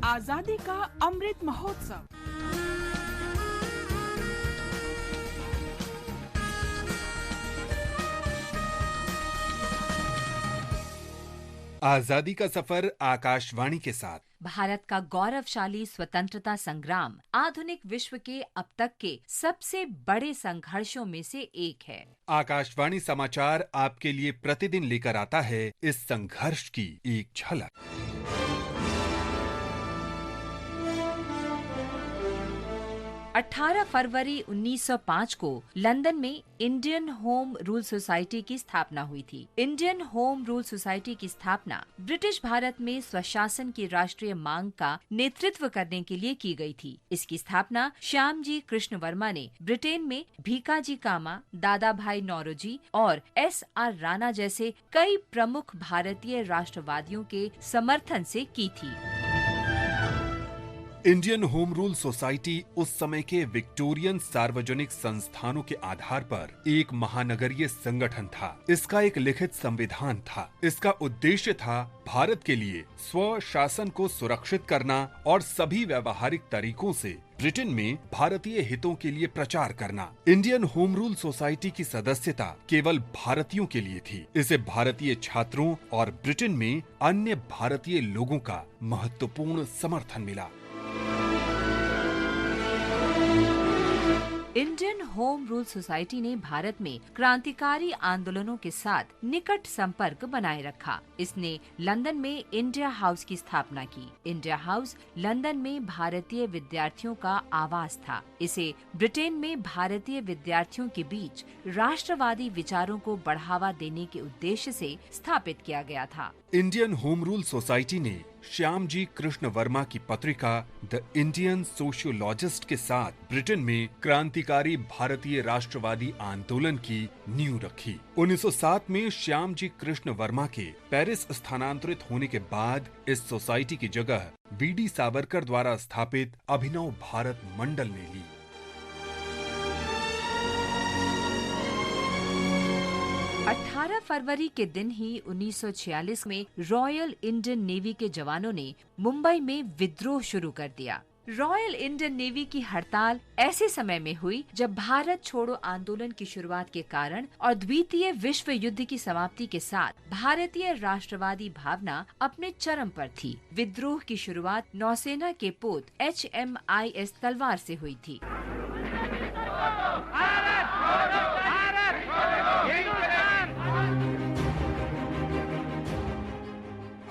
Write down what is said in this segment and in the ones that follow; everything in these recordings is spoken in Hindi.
आजादी का अमृत महोत्सव। आजादी का सफर आकाशवाणी के साथ। भारत का गौरवशाली स्वतंत्रता संग्राम आधुनिक विश्व के अब तक के सबसे बड़े संघर्षों में से एक है। आकाशवाणी समाचार आपके लिए प्रतिदिन लेकर आता है इस संघर्ष की एक झलक। 18 फरवरी 1905 को लंदन में इंडियन होम रूल सोसाइटी की स्थापना हुई थी। इंडियन होम रूल सोसाइटी की स्थापना ब्रिटिश भारत में स्वशासन की राष्ट्रीय मांग का नेतृत्व करने के लिए की गई थी। इसकी स्थापना श्यामजी कृष्ण वर्मा ने ब्रिटेन में भीकाजी कामा, दादा भाई नौरोजी और SR राणा जैसे कई प्रमुख भारतीय राष्ट्रवादियों के समर्थन से की थी। इंडियन होम रूल सोसाइटी उस समय के विक्टोरियन सार्वजनिक संस्थानों के आधार पर एक महानगरीय संगठन था। इसका एक लिखित संविधान था। इसका उद्देश्य था भारत के लिए स्व शासन को सुरक्षित करना और सभी व्यवहारिक तरीकों से ब्रिटेन में भारतीय हितों के लिए प्रचार करना। इंडियन होम रूल सोसाइटी की सदस्यता केवल भारतीयों के लिए थी। इसे भारतीय छात्रों और ब्रिटेन में अन्य भारतीय लोगों का महत्वपूर्ण समर्थन मिला। इंडियन होम रूल सोसाइटी ने भारत में क्रांतिकारी आंदोलनों के साथ निकट संपर्क बनाए रखा। इसने लंदन में इंडिया हाउस की स्थापना की। इंडिया हाउस लंदन में भारतीय विद्यार्थियों का आवास था। इसे ब्रिटेन में भारतीय विद्यार्थियों के बीच राष्ट्रवादी विचारों को बढ़ावा देने के उद्देश्य से स्थापित किया गया था। इंडियन होम रूल सोसाइटी ने श्यामजी कृष्ण वर्मा की पत्रिका द इंडियन सोशियोलॉजिस्ट के साथ ब्रिटेन में क्रांतिकारी भारतीय राष्ट्रवादी आंदोलन की नींव रखी। 1907 में श्यामजी कृष्ण वर्मा के पेरिस स्थानांतरित होने के बाद इस सोसाइटी की जगह VD सावरकर द्वारा स्थापित अभिनव भारत मंडल ने ली। 18 फरवरी के दिन ही 1946 में रॉयल इंडियन नेवी के जवानों ने मुंबई में विद्रोह शुरू कर दिया। रॉयल इंडियन नेवी की हड़ताल ऐसे समय में हुई जब भारत छोड़ो आंदोलन की शुरुआत के कारण और द्वितीय विश्व युद्ध की समाप्ति के साथ भारतीय राष्ट्रवादी भावना अपने चरम पर थी। विद्रोह की शुरुआत नौसेना के पोत HMIS तलवार से हुई थी।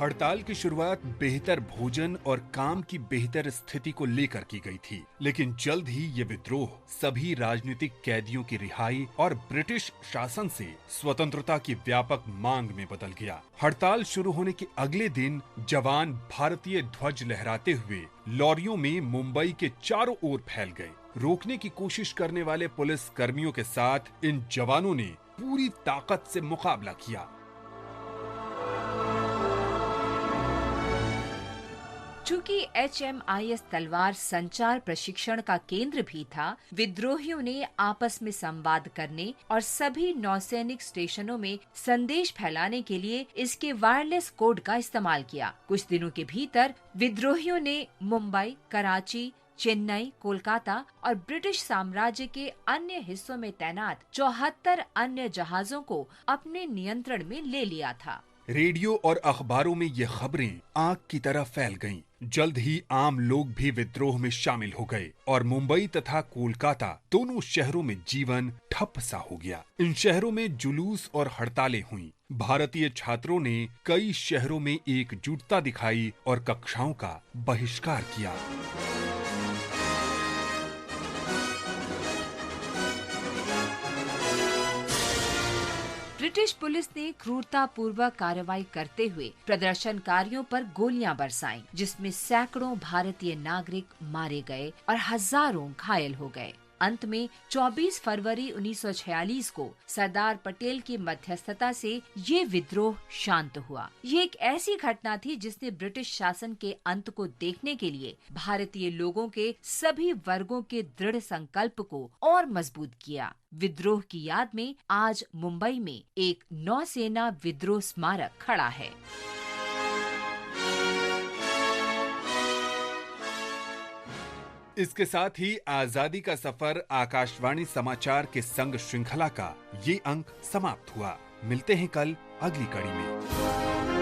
हड़ताल की शुरुआत बेहतर भोजन और काम की बेहतर स्थिति को लेकर की गई थी, लेकिन जल्द ही ये विद्रोह सभी राजनीतिक कैदियों की रिहाई और ब्रिटिश शासन से स्वतंत्रता की व्यापक मांग में बदल गया। हड़ताल शुरू होने के अगले दिन जवान भारतीय ध्वज लहराते हुए लॉरियों में मुंबई के चारों ओर फैल गए। रोकने की कोशिश करने वाले पुलिस कर्मियों के साथ इन जवानों ने पूरी ताकत से मुकाबला किया। चूंकि HMIS तलवार संचार प्रशिक्षण का केंद्र भी था, विद्रोहियों ने आपस में संवाद करने और सभी नौसैनिक स्टेशनों में संदेश फैलाने के लिए इसके वायरलेस कोड का इस्तेमाल किया। कुछ दिनों के भीतर विद्रोहियों ने मुंबई, कराची, चेन्नई, कोलकाता और ब्रिटिश साम्राज्य के अन्य हिस्सों में तैनात 74 अन्य जहाजों को अपने नियंत्रण में ले लिया था। रेडियो और अखबारों में ये खबरें आग की तरह फैल गईं। जल्द ही आम लोग भी विद्रोह में शामिल हो गए और मुंबई तथा कोलकाता दोनों शहरों में जीवन ठप सा हो गया। इन शहरों में जुलूस और हड़तालें हुईं। भारतीय छात्रों ने कई शहरों में एकजुटता दिखाई और कक्षाओं का बहिष्कार किया। ब्रिटिश पुलिस ने क्रूरतापूर्वक कार्रवाई करते हुए प्रदर्शनकारियों पर गोलियां बरसाईं, जिसमें सैकड़ों भारतीय नागरिक मारे गए और हजारों घायल हो गए। अंत में 24 फरवरी 1946 को सरदार पटेल की मध्यस्थता से ये विद्रोह शांत हुआ। ये एक ऐसी घटना थी जिसने ब्रिटिश शासन के अंत को देखने के लिए भारतीय लोगों के सभी वर्गों के दृढ़ संकल्प को और मजबूत किया। विद्रोह की याद में आज मुंबई में एक नौसेना विद्रोह स्मारक खड़ा है। इसके साथ ही आजादी का सफर आकाशवाणी समाचार के संग श्रृंखला का ये अंक समाप्त हुआ। मिलते हैं कल अगली कड़ी में।